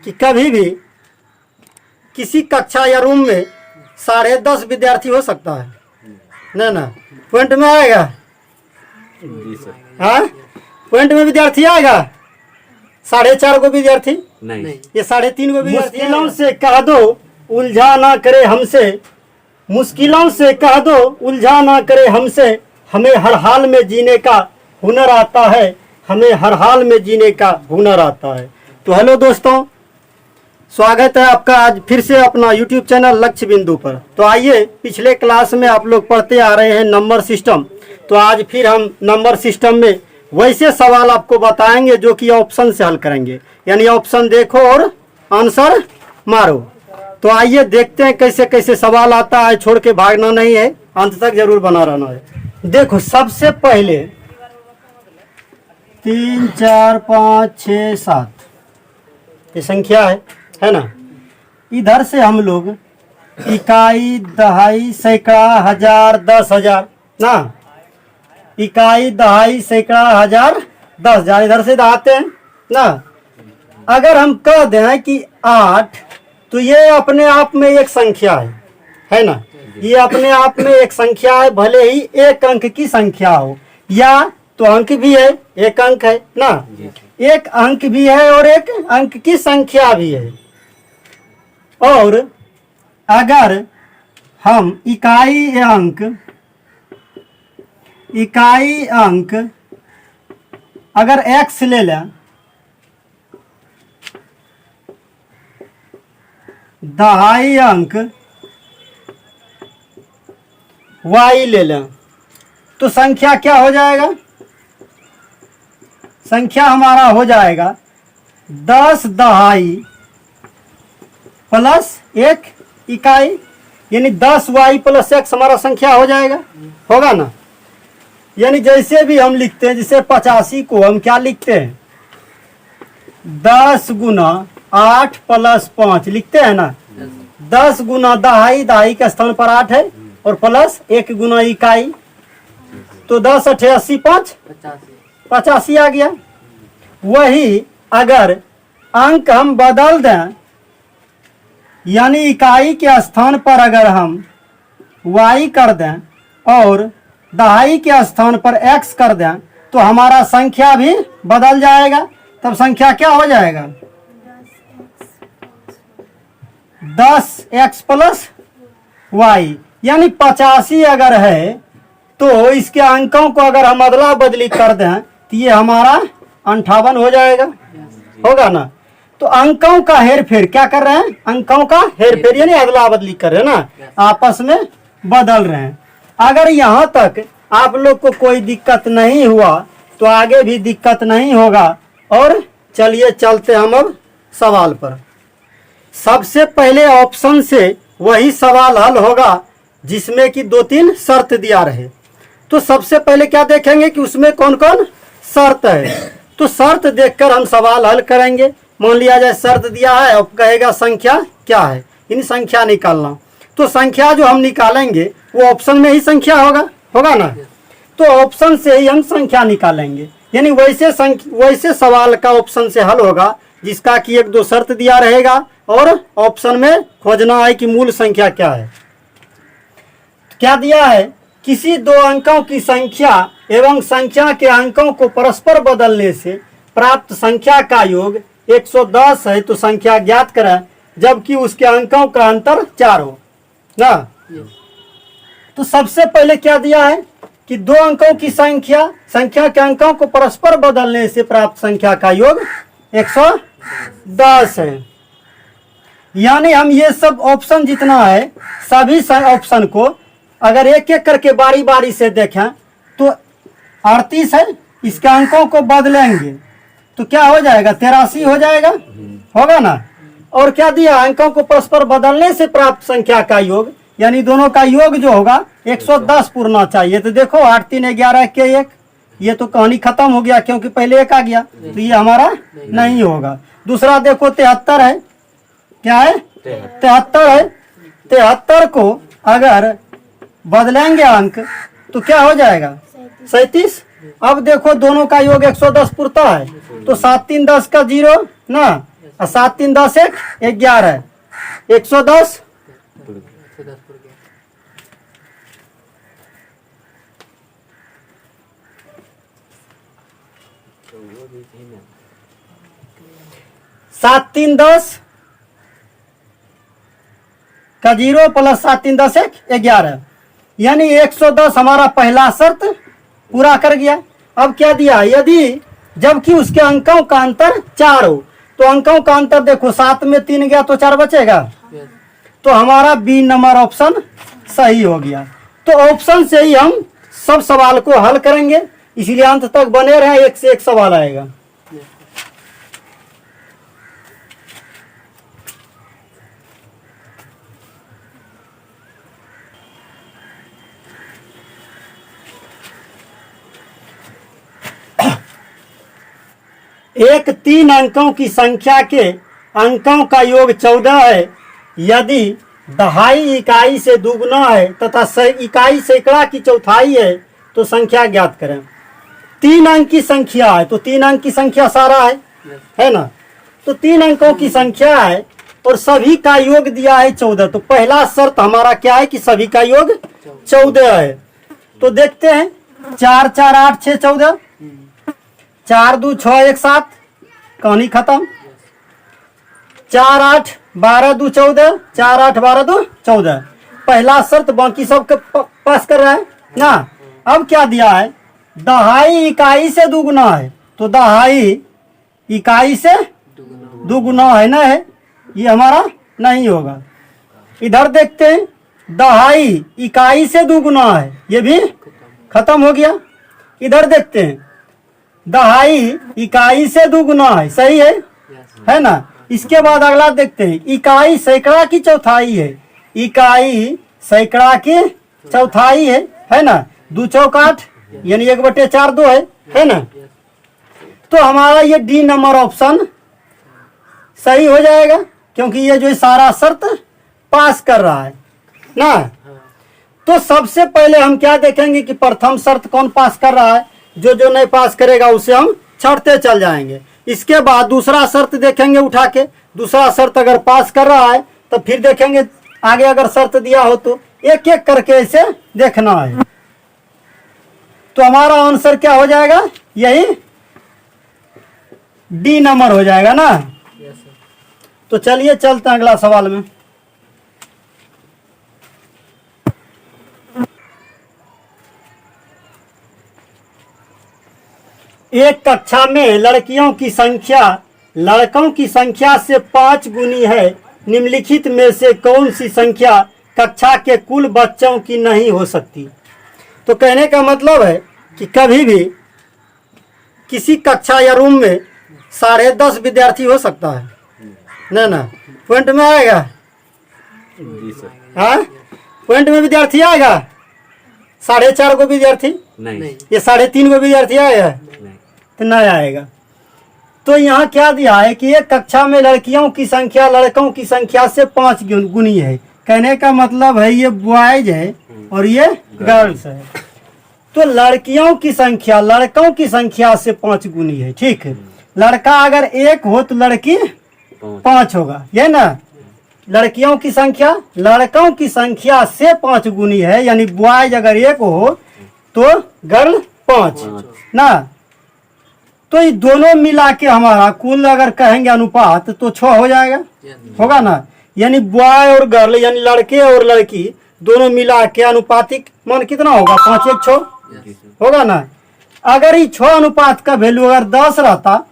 कि कभी भी किसी कक्षा या रूम में 10.5 विद्यार्थी हो सकता है ना पॉइंट में आएगा। हाँ, पॉइंट में विद्यार्थी आएगा 4.5 को विद्यार्थी नहीं, ये 3.5 को विद्यार्थी। मुश्किलों से कह दो उलझा ना करे हमसे, मुश्किलों से कह दो उलझा ना करे हमसे, हमें हर हाल में जीने का हुनर आता है, हमें हर हाल में जीने का हुनर आता है। तो हेलो दोस्तों, स्वागत है आपका आज फिर से अपना YouTube चैनल लक्ष्य बिंदु पर। तो आइए, पिछले क्लास में आप लोग पढ़ते आ रहे हैं नंबर सिस्टम। तो आज फिर हम नंबर सिस्टम में वैसे सवाल आपको बताएंगे जो कि ऑप्शन से हल करेंगे, यानी ऑप्शन देखो और आंसर मारो। तो आइए देखते हैं कैसे कैसे सवाल आता है, छोड़ के भागना नहीं है, अंत तक जरूर बना रहना है। देखो, सबसे पहले 3 4 5 6 7 ये संख्या है ना। इधर से हम लोग इकाई, दहाई, सैकड़ा, हजार, 10,000 ना, इकाई, दहाई, सैकड़ा, हजार, 10,000 इधर से आते हैं ना। अगर हम कह दें कि 8, तो ये अपने आप में एक संख्या है ना, ये अपने आप में एक संख्या है, भले ही एक अंक की संख्या हो, या तो अंक भी है, एक अंक है ना, एक अंक भी है और एक अंक की संख्या भी है। और अगर हम इकाई अंक अगर x ले लें, दहाई अंक y ले लें, तो संख्या क्या हो जाएगा? संख्या हमारा हो जाएगा 10 दहाई प्लस 1 इकाई, यानी 10y प्लस x हमारा संख्या हो जाएगा, होगा ना। यानी जैसे भी हम लिखते हैं, जैसे 85 को हम क्या लिखते हैं, 10 गुना 8 प्लस 5 लिखते हैं ना। 10 गुना दहाई, दहाई के स्थान पर 8 है, और प्लस 1 गुना इकाई, तो 10 8 80 5 85 आ गया। वही अगर अंक हम बदल दें, यानी इकाई के स्थान पर अगर हम y कर दें और दहाई के स्थान पर x कर दें, तो हमारा संख्या भी बदल जाएगा। तब संख्या क्या हो जाएगा? 10x प्लस y, यानी 85 अगर है तो इसके अंकों को अगर हम अदला बदली कर दें तो ये हमारा 58 हो जाएगा, होगा ना। तो अंकों का हेर फेर क्या कर रहे हैं? अंकों का हेर फेर यानी अदला बदली कर रहे हैं ना, आपस में बदल रहे हैं। अगर यहाँ तक आप लोग को कोई दिक्कत नहीं हुआ तो आगे भी दिक्कत नहीं होगा। और चलिए चलते हम अब सवाल पर। सबसे पहले ऑप्शन से वही सवाल हल होगा जिसमें कि 2-3 शर्त दिया रहे। तो सबसे पहले क्या देखेंगे कि उसमें कौन कौन शर्त है। तो शर्त देखकर हम सवाल हल करेंगे। मान लिया जाए शर्त दिया है, अब कहेगा संख्या क्या है, इन संख्या निकालना। तो संख्या जो हम निकालेंगे वो ऑप्शन में ही संख्या होगा ना। तो ऑप्शन से ही हम संख्या निकालेंगे, यानी वैसे सवाल का ऑप्शन से हल होगा जिसका कि 1-2 शर्त दिया रहेगा और ऑप्शन में खोजना है कि मूल संख्या क्या है। क्या दिया है? किसी 2 अंकों की संख्या एवं संख्या के अंकों को परस्पर बदलने से प्राप्त संख्या का योग 110 है, तो संख्या ज्ञात करें जबकि उसके अंकों का अंतर 4 हो ना। तो सबसे पहले क्या दिया है कि 2 अंकों की संख्या के अंकों को परस्पर बदलने से प्राप्त संख्या का योग 110 है। यानी हम ये सब ऑप्शन जितना है सभी ऑप्शन को अगर एक एक करके बारी बारी से देखें तो 38 है, इसके अंकों को बदलेंगे तो क्या हो जाएगा? 83 हो जाएगा, होगा ना। और क्या दिया? अंकों को परस्पर बदलने से प्राप्त संख्या का योग, यानी दोनों का योग जो होगा 110 पूरना चाहिए। तो देखो 8 3 11 के 1, ये तो कहानी खत्म हो गया क्योंकि पहले 1 आ गया, तो ये हमारा नहीं होगा। दूसरा देखो 73 है, क्या है? 73 है। 73 को अगर बदलेंगे अंक तो क्या हो जाएगा? 37। अब देखो दोनों का योग 110 पुरता है, तो 7 3 10 का 0 ना, और 7 3 10 1 11 110 7 3 10 का 0 प्लस 7 3 10 1 11 यानी 110 हमारा पहला शर्त पूरा कर गया। अब क्या दिया, यदि जबकि उसके अंकों का अंतर 4 हो तो अंकों का अंतर देखो 7 में 3 गया तो 4 बचेगा, तो हमारा बी नंबर ऑप्शन सही हो गया। तो ऑप्शन से ही हम सब सवाल को हल करेंगे, इसलिए अंत तक बने रहे, एक से एक सवाल आएगा। एक 3 अंकों की संख्या के अंकों का योग 14 है, यदि दहाई इकाई से दुगुना है तथा इकाई सैकड़ा की चौथाई है तो संख्या ज्ञात करें। 3 अंक की संख्या है तो 3 अंक की संख्या सारा है ना, तो 3 अंकों की संख्या है और सभी का योग दिया है 14। तो पहला शर्त हमारा क्या है कि सभी का योग 14 है। तो देखते हैं 4 4 8 6 14, 4 2 6 1 7, कहानी खत्म। 4 8 12 2 14, 4 8 12 2 14, पहला शर्त बाकी सब के पास कर रहा है ना। अब क्या दिया है, दहाई इकाई से दुगुना है तो दहाई इकाई से दुगुना है ना, है ये हमारा नहीं होगा। इधर देखते हैं दहाई इकाई से दुगुना है, ये भी खत्म हो गया। इधर देखते हैं दहाई इकाई से दुगुना है, सही है ना। इसके बाद अगला देखते हैं इकाई सैकड़ा की चौथाई है, इकाई सैकड़ा की चौथाई है ना। 2 चौक 8 यानी 1/4 2 है ना। तो हमारा ये डी नंबर ऑप्शन सही हो जाएगा, क्योंकि ये जो सारा शर्त पास कर रहा है ना। तो सबसे पहले हम क्या देखेंगे कि प्रथम शर्त कौन पास कर रहा है, जो नहीं पास करेगा उसे हम छोड़ते चल जाएंगे। इसके बाद दूसरा शर्त देखेंगे उठा के, दूसरा शर्त अगर पास कर रहा है तो फिर देखेंगे आगे अगर शर्त दिया हो तो एक एक करके इसे देखना है। तो हमारा आंसर क्या हो जाएगा, यही डी नंबर हो जाएगा ना। तो चलिए चलते हैं अगला सवाल में। एक कक्षा में लड़कियों की संख्या लड़कों की संख्या से 5 गुनी है, निम्नलिखित में से कौन सी संख्या कक्षा के कुल बच्चों की नहीं हो सकती। तो कहने का मतलब है कि कभी भी किसी कक्षा या रूम में 10.5 विद्यार्थी हो सकता है ना, पॉइंट में आएगा। हाँ, पॉइंट में विद्यार्थी आएगा 4.5 गो विद्यार्थी नहीं, ये 3.5 गो विद्यार्थी आएगा तो नहीं आएगा। तो यहाँ क्या दिया है कि एक कक्षा में लड़कियों की संख्या लड़कों की संख्या से 5 गुनी है। कहने का मतलब है ये बॉयज है और ये गर्ल्स है। तो लड़कियों की संख्या लड़कों की संख्या से 5 गुनी है, ठीक है। लड़का अगर 1 हो तो लड़की 5 होगा, ये ना। लड़कियों की संख्या लड़कों की संख्या से 5 गुनी है, यानी बॉयज अगर 1 हो तो गर्ल 5 ना। तो ये दोनों मिला के हमारा कुल अगर कहेंगे अनुपात तो 6 हो जाएगा, होगा ना। यानी बॉय और गर्ल यानी लड़के और लड़की दोनों मिला के अनुपातिक मान कितना होगा, 5 1 6 होगा ना। अगर ये 6 अनुपात का वैल्यू अगर 10 रहता,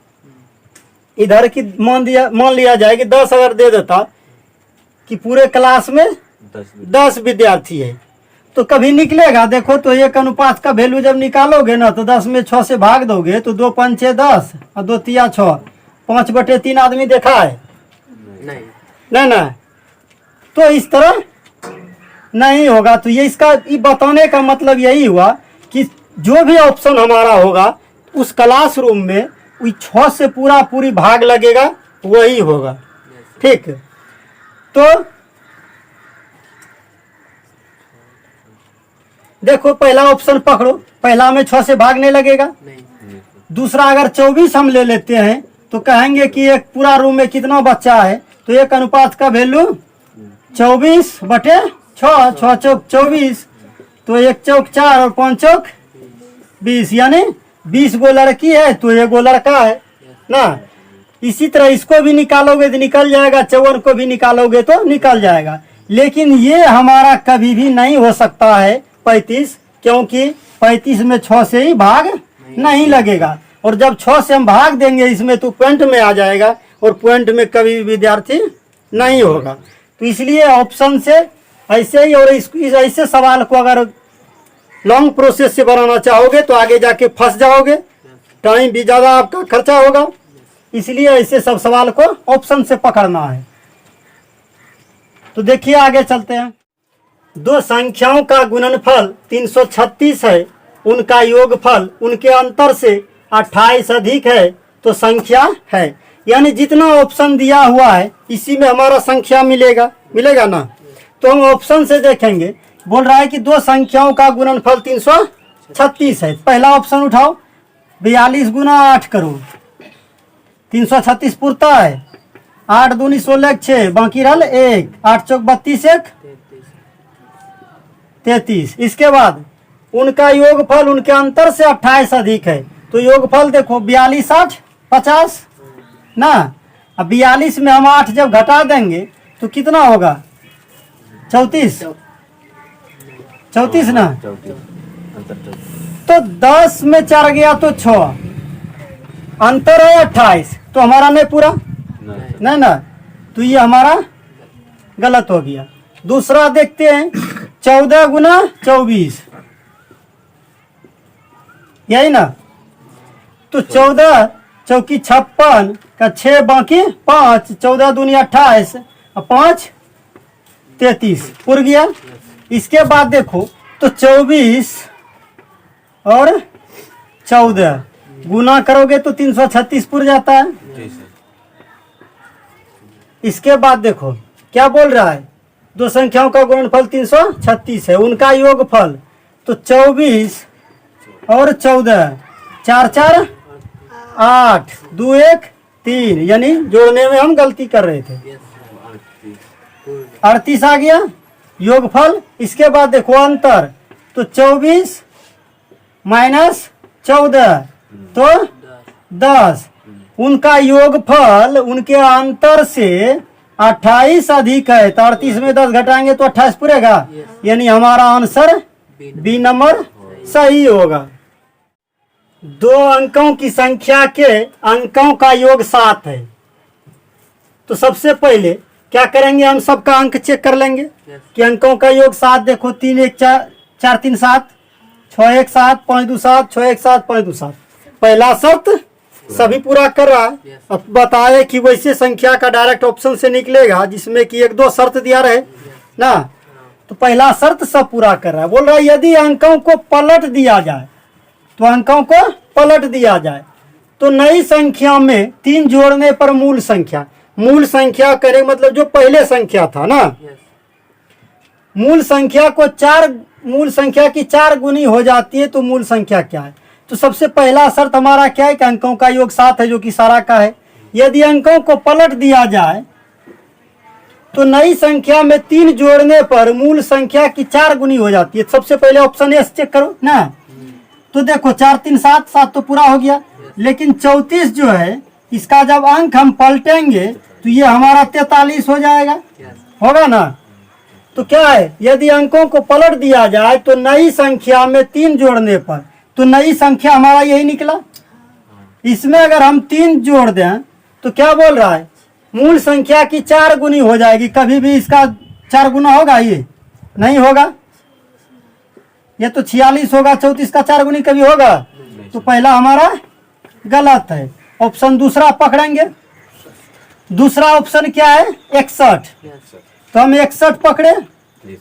इधर की मान लिया जाए कि 10 अगर दे देता कि पूरे क्लास में 10 विद्यार्थी है तो कभी निकलेगा। देखो तो एक अनुपात का वैल्यू जब निकालोगे ना तो 10 में 6 से भाग दोगे तो 2 5 6 10 और 2 3 6, 5/3 आदमी देखा है नहीं ना। तो इस तरह नहीं होगा। तो ये इसका बताने का मतलब यही हुआ कि जो भी ऑप्शन हमारा होगा उस क्लासरूम में 6 से पूरी भाग लगेगा वही होगा, ठीक। तो देखो पहला ऑप्शन पकड़ो, पहला में 6 से भाग नहीं लगेगा। दूसरा अगर 24 हम ले लेते हैं तो कहेंगे कि एक पूरा रूम में कितना बच्चा है, तो एक अनुपात का वैल्यू 24/6, 6 चौक 24, तो 1 चौक 4 और 5 चौक 20, यानी 20 गो लड़की है तो 1 गो लड़का है ना। इसी तरह इसको भी निकालोगे तो निकल जाएगा, 54 को भी निकालोगे तो निकल जाएगा। लेकिन ये हमारा कभी भी नहीं हो सकता है 35, क्योंकि 35 में 6 से ही भाग नहीं लगेगा, और जब 6 से हम भाग देंगे इसमें तो पॉइंट में आ जाएगा, और पॉइंट में कभी भी विद्यार्थी नहीं होगा। तो इसलिए ऑप्शन से ऐसे ही, और इस ऐसे सवाल को अगर लॉन्ग प्रोसेस से बनाना चाहोगे तो आगे जाके फंस जाओगे, टाइम भी ज़्यादा आपका खर्चा होगा। इसलिए ऐसे सब सवाल को ऑप्शन से पकड़ना है। तो देखिए आगे चलते हैं। दो संख्याओं का गुणनफल 336 है, उनका योगफल उनके अंतर से 28 अधिक है तो संख्या है। यानी जितना ऑप्शन दिया हुआ है इसी में हमारा संख्या मिलेगा ना। तो हम ऑप्शन से देखेंगे, बोल रहा है कि दो संख्याओं का गुणनफल 336 है। पहला ऑप्शन उठाओ, 42 गुना 8 करो, 336 पुरता है। 8 दूनी 16 6, बाकी रहा 1, 8 चौक 32 1 33। इसके बाद उनका योगफल उनके अंतर से 28 अधिक है, तो योगफल देखो 42 8 50 ना। अब 42 में हम 8 जब घटा देंगे तो कितना होगा, 34 ना। तो 10 में 4 गया तो 6, अंतर है 28, तो हमारा नहीं पूरा नहीं ना, तो ये हमारा गलत हो गया। दूसरा देखते हैं, 14 गुना 24, यही ना। तो 14 चौकी 56 का 6 बाकी 5, 14 दूनी 28 और 5 33 पुर गया। इसके बाद देखो तो 24 और 14 गुना करोगे तो 336 पुर जाता है। इसके बाद देखो क्या बोल रहा है, दो संख्याओं का गुणनफल 336 है, उनका योगफल तो 24 और 14, 4 4 8, 2 1 3, यानी जोड़ने में हम गलती कर रहे थे, 38 आ गया योगफल। इसके बाद देखो अंतर, तो 24 माइनस 14 तो 10, उनका योगफल उनके अंतर से 28 अधिक है, तो 38 में 10 घटाएंगे तो 28 पूरेगा, यानी हमारा आंसर बी नंबर सही होगा। दो अंकों की संख्या के अंकों का योग 7 है, तो सबसे पहले क्या करेंगे, हम सबका अंक चेक कर लेंगे कि अंकों का योग 7। देखो 3 1 4 3 7, 6 1 7 5 2 7, 6 1 7 5 2 7। पहला शर्त सभी पूरा कर रहा है। अब बताए कि वैसे संख्या का डायरेक्ट ऑप्शन से निकलेगा जिसमें कि 1 2 शर्त दिया रहे ना। तो पहला शर्त सब पूरा कर रहा है। बोल रहा है यदि अंकों को पलट दिया जाए, तो अंकों को पलट दिया जाए तो नई संख्या में 3 जोड़ने पर मूल संख्या करे, मतलब जो पहले संख्या था ना, मूल संख्या को 4 मूल संख्या की 4 गुनी हो जाती है, तो मूल संख्या क्या है। तो सबसे पहला शर्त हमारा क्या है कि अंकों का योग 7 है, जो कि सारा का है। यदि अंकों को पलट दिया जाए तो नई संख्या में 3 जोड़ने पर मूल संख्या की 4 गुनी हो जाती है। सबसे पहले ऑप्शन ए चेक करो ना। तो देखो 4 3 7, 7 तो पूरा हो गया, लेकिन 34 जो है इसका जब अंक हम पलटेंगे तो ये हमारा 43 हो जाएगा, होगा ना। तो क्या है, यदि अंकों को पलट दिया जाए तो नई संख्या में 3 जोड़ने पर, तो नई संख्या हमारा यही निकला। इसमें अगर हम 3 जोड़ दें तो क्या बोल रहा है, मूल संख्या की 4 गुनी हो जाएगी। कभी भी इसका 4 गुना होगा, ये नहीं होगा। ये तो 46 होगा, 34 का 4 गुनी कभी होगा। तो पहला हमारा गलत है। ऑप्शन दूसरा पकड़ेंगे। दूसरा ऑप्शन क्या है, 61। तो हम 61 पकड़े।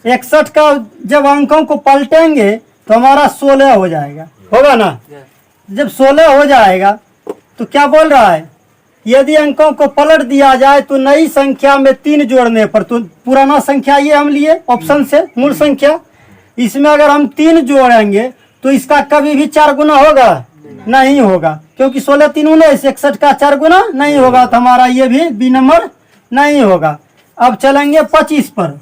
61 का जब अंकों को पलटेंगे तो हमारा 16 हो जाएगा, होगा ना। जब 16 हो जाएगा तो क्या बोल रहा है, यदि अंकों को पलट दिया जाए तो नई संख्या में 3 जोड़ने पर, तो पुराना संख्या ये हम लिए ऑप्शन से मूल संख्या, इसमें अगर हम 3 जोड़ेंगे तो इसका कभी भी 4 गुना होगा, नहीं होगा, क्योंकि 16 3 19 61 का 4 गुना नहीं होगा, तो हमारा ये भी बी नंबर नहीं होगा। अब चलेंगे 25 पर।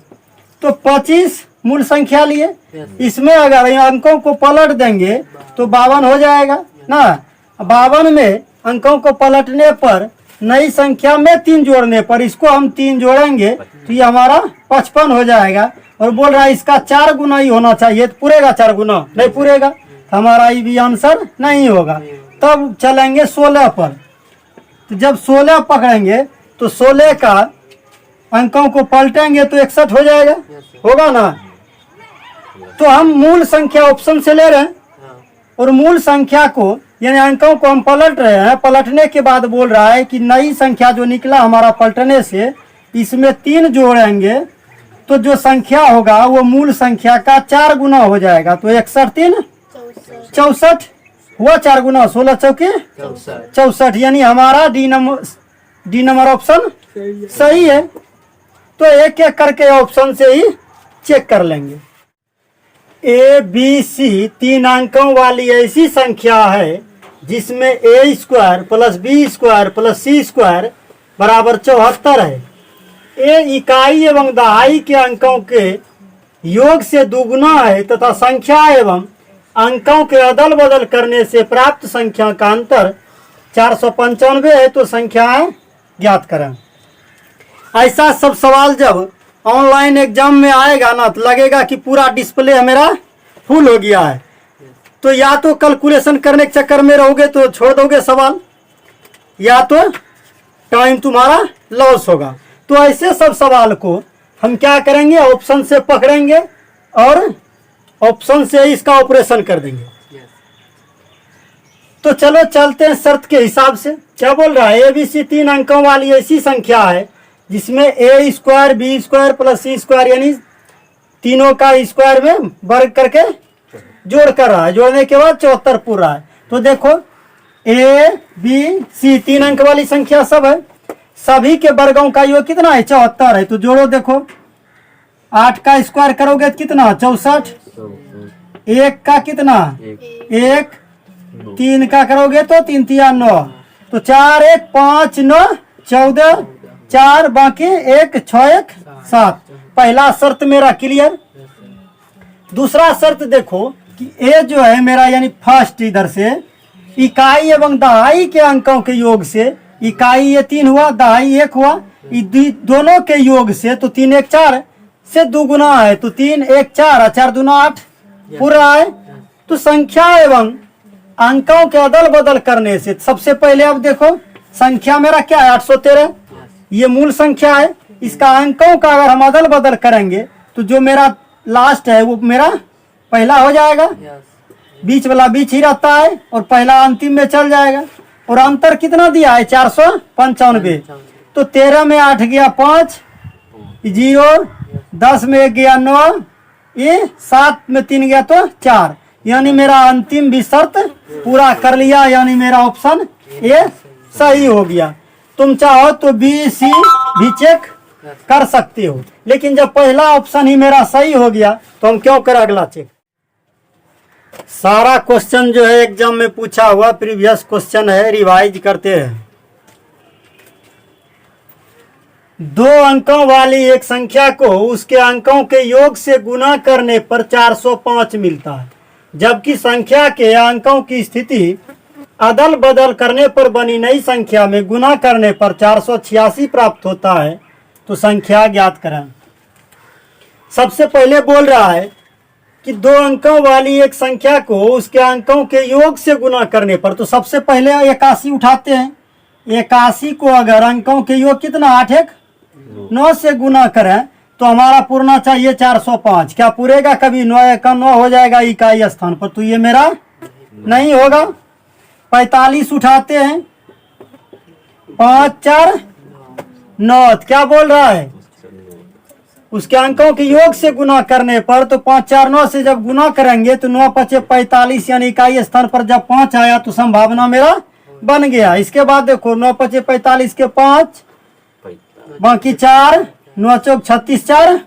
तो 25 मूल संख्या लिए, इसमें अगर अंकों को पलट देंगे तो 52 हो जाएगा ना। 52 में अंकों को पलटने पर नई संख्या में 3 जोड़ने पर, इसको हम 3 जोड़ेंगे तो ये हमारा 55 हो जाएगा। और बोल रहा है इसका 4 गुना ही होना चाहिए, तो पूरेगा 4 गुना? नहीं पूरेगा, तो हमारा ये भी आंसर नहीं होगा। तब चलेंगे 16 पर। तो जब 16 पकड़ेंगे तो 16 का अंकों को पलटेंगे तो 61 हो जाएगा, होगा ना। तो हम मूल संख्या ऑप्शन से ले रहे हैं और मूल संख्या को यानी अंकों को हम पलट रहे हैं। पलटने के बाद बोल रहा है कि नई संख्या जो निकला हमारा पलटने से, इसमें 3 जोड़ेंगे तो जो संख्या होगा वो मूल संख्या का 4 गुना हो जाएगा। तो 61 3 64 हुआ 4 गुना, 16 चौके 64, यानी हमारा डी नंबर ऑप्शन सही है। तो एक एक करके ऑप्शन से ही चेक कर लेंगे। ए बी सी 3 अंकों वाली ऐसी संख्या है जिसमें A square plus B square plus C square बराबर 74 है। ए इकाई एवं दहाई के अंकों के योग से दुगुना है तथा संख्या एवं अंकों के अदल बदल करने से प्राप्त संख्या का अंतर 495 है। तो संख्याएं ज्ञात करें। ऐसा सब सवाल जब ऑनलाइन एग्जाम में आएगा ना तो लगेगा कि पूरा डिस्प्ले मेरा फुल हो गया है। तो या तो कैलकुलेशन करने के चक्कर में रहोगे तो छोड़ दोगे सवाल, या तो टाइम तुम्हारा लॉस होगा। तो ऐसे सब सवाल को हम क्या करेंगे, ऑप्शन से पकड़ेंगे और ऑप्शन से इसका ऑपरेशन कर देंगे। तो चलो चलते हैं शर्त के हिसाब से। क्या बोल रहा है, एबीसी 3 अंकों वाली ऐसी संख्या है जिसमें A square B square plus C square यानी तीनों का स्क्वायर में वर्ग करके जोड़ कर रहा है। जोड़ने के बाद 74 पूरा है। तो देखो ए बी सी 3 अंक वाली संख्या सब है, सभी के वर्गों का योग कितना है, 74 है। तो जोड़ो, देखो 8 का स्क्वायर करोगे तो कितना, 64। 1 का कितना, 1। 3 का करोगे तो 3 3 9, तो 4 1 5 9 14, 4 बाकी 1 6 1 7। पहला शर्त मेरा क्लियर। दूसरा शर्त देखो कि ए जो है मेरा यानी फर्स्ट, इधर से इकाई एवं दहाई के अंकों के योग से, इकाई ये 3 हुआ, दहाई 1 हुआ, दोनों के योग से तो 3 1 4 से दुगुना है। तो 3 1 4 4 2 8 पूरा है। तो संख्या एवं अंकों के अदल बदल करने से सबसे पहले अब देखो संख्या मेरा क्या है, 813, ये मूल संख्या है। इसका अंकों का अगर हम अदल बदल करेंगे तो जो मेरा लास्ट है वो मेरा पहला हो जाएगा, बीच वाला बीच ही रहता है और पहला अंतिम में चल जाएगा। और अंतर कितना दिया है, 495। तो 13 में 8 गया 5, 0, 10 में 1 गया 9, ये 7 में 3 गया तो 4, यानी मेरा अंतिम भी शर्त पूरा कर लिया, यानी मेरा ऑप्शन ए सही हो गया। तुम चाहो तो बी सी भी चेक कर सकते हो, लेकिन जब पहला ऑप्शन ही मेरा सही हो गया तो हम क्यों करें अगला चेक। सारा क्वेश्चन जो है एग्जाम में पूछा हुआ प्रीवियस क्वेश्चन है, रिवाइज करते हैं। 2 अंकों वाली एक संख्या को उसके अंकों के योग से गुना करने पर 405 मिलता है, जबकि संख्या के अंकों की स्थिति अदल बदल करने पर बनी नई संख्या में गुना करने पर 486 प्राप्त होता है। तो संख्या ज्ञात करें। सबसे पहले बोल रहा है कि 2 अंकों वाली एक संख्या को उसके अंकों के योग से गुना करने पर, तो सबसे पहले 81 उठाते हैं। 81 को अगर अंकों के योग कितना 8 1 9 से गुना करें तो हमारा पूर्णा चाहिए 405। क्या पूरेगा कभी, 9 1 9 हो जाएगा इकाई स्थान पर, तो ये मेरा नहीं होगा। 45 उठाते हैं, 5 4 9, क्या बोल रहा है, उसके अंकों के योग से गुना करने पर, तो 5 4 9 से जब गुना करेंगे तो 9 5 45, यानी इकाई स्थान पर जब 5 आया तो संभावना मेरा बन गया। इसके बाद देखो 9 5 45 के 5 बाकी 4, 9 चौक 36 4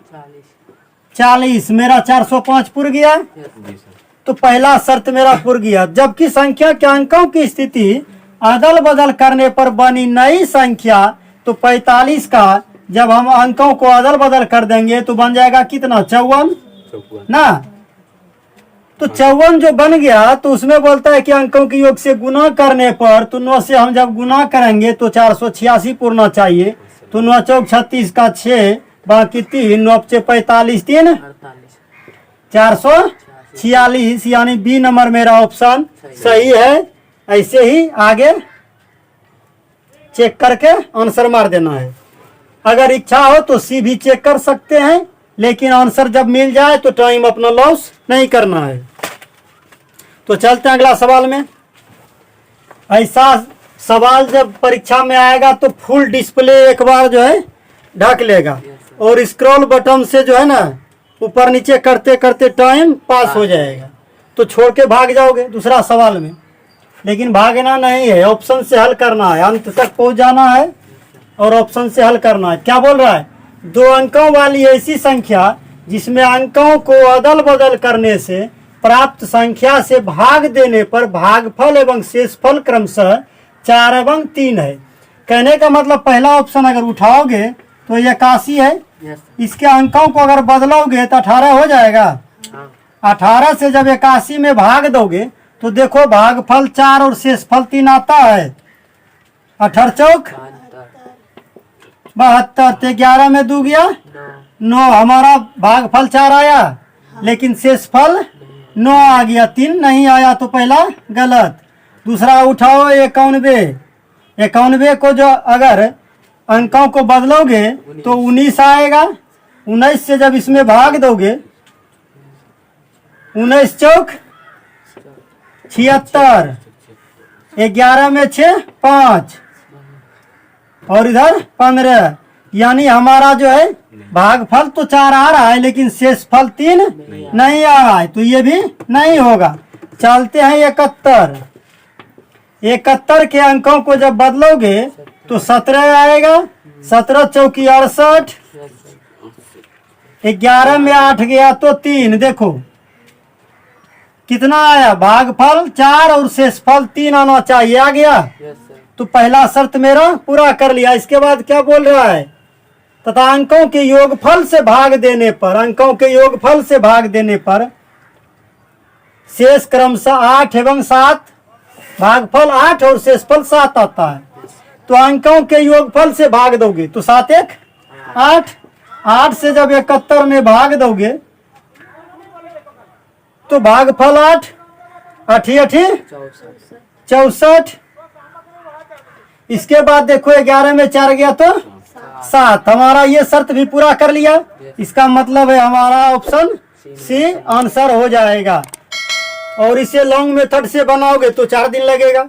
40, मेरा 405 पुर गया। तो पहला शर्त मेरा पूर गया। जबकि संख्या के अंकों की स्थिति अदल बदल करने पर बनी नई संख्या, तो 45 का जब हम अंकों को अदल बदल कर देंगे तो बन जाएगा कितना, 54 ना। तो 54 जो बन गया तो उसमें बोलता है कि अंकों के योग से गुना करने पर, तो 9 से हम जब गुना करेंगे तो 486 पूर्णा चाहिए। तो 9 चौक 36 का 6 बाकी 3, 9 से 45 3 446, यानी बी नंबर मेरा ऑप्शन सही है। ऐसे ही आगे चेक करके आंसर मार देना है। अगर इच्छा हो तो सी भी चेक कर सकते हैं, लेकिन आंसर जब मिल जाए तो टाइम अपना लॉस नहीं करना है। तो चलते हैं अगला सवाल में। ऐसा सवाल जब परीक्षा में आएगा तो फुल डिस्प्ले एक बार जो है ढक लेगा, और स्क्रॉल बटन से जो है ना ऊपर नीचे करते करते टाइम पास हो जाएगा। तो छोड़ के भाग जाओगे दूसरा सवाल में, लेकिन भागना नहीं है, ऑप्शन से हल करना है, अंत तक पहुंच जाना है और ऑप्शन से हल करना है। क्या बोल रहा है, 2 अंकों वाली ऐसी संख्या जिसमें अंकों को अदल बदल करने से प्राप्त संख्या से भाग देने पर भागफल एवं शेषफल क्रमशः 4 एवं 3 है। कहने का मतलब पहला ऑप्शन अगर उठाओगे तो 81 है, इसके अंकों को अगर बदलोगे तो 18 हो जाएगा। 18 से जब 81 में भाग दोगे तो देखो भागफल 4 और शेषफल 3 आता है। 18 चौक 72, तो 11 में 2 गया 9, हमारा भागफल 4 आया लेकिन शेषफल 9 आ गया, 3 नहीं आया, तो पहला गलत। दूसरा उठाओ 91, 91 को जो अगर अंकों को बदलोगे तो 19 आएगा। 19 से जब इसमें भाग दोगे 19 चौक 76, 11 में 6 5 और इधर 15, यानी हमारा जो है भागफल तो 4 आ रहा है लेकिन शेषफल 3 नहीं आ रहा है, तो ये भी नहीं होगा। चलते हैं 71, 71 के अंकों को जब बदलोगे तो 17 आएगा। 17 चौकी 68, 11 में 8 गया तो 3, देखो कितना आया, भागफल 4 और शेषफल 3 आना चाहिए, आ गया। तो पहला शर्त मेरा पूरा कर लिया। इसके बाद क्या बोल रहा है, तथा अंकों के योगफल से भाग देने पर, अंकों के योगफल से भाग देने पर शेष क्रमशः 8 एवं 7, भागफल 8 और शेषफल 7 आता है। तो अंकों के योगफल से भाग दोगे तो 7 1 8, 8 से जब 71 में भाग दोगे तो भागफल 8 8 64। इसके बाद देखो 11 में 4 गया तो 7, हमारा ये शर्त भी पूरा कर लिया। इसका मतलब है हमारा ऑप्शन सी आंसर हो जाएगा। और इसे लॉन्ग मेथड से बनाओगे तो 4 दिन लगेगा।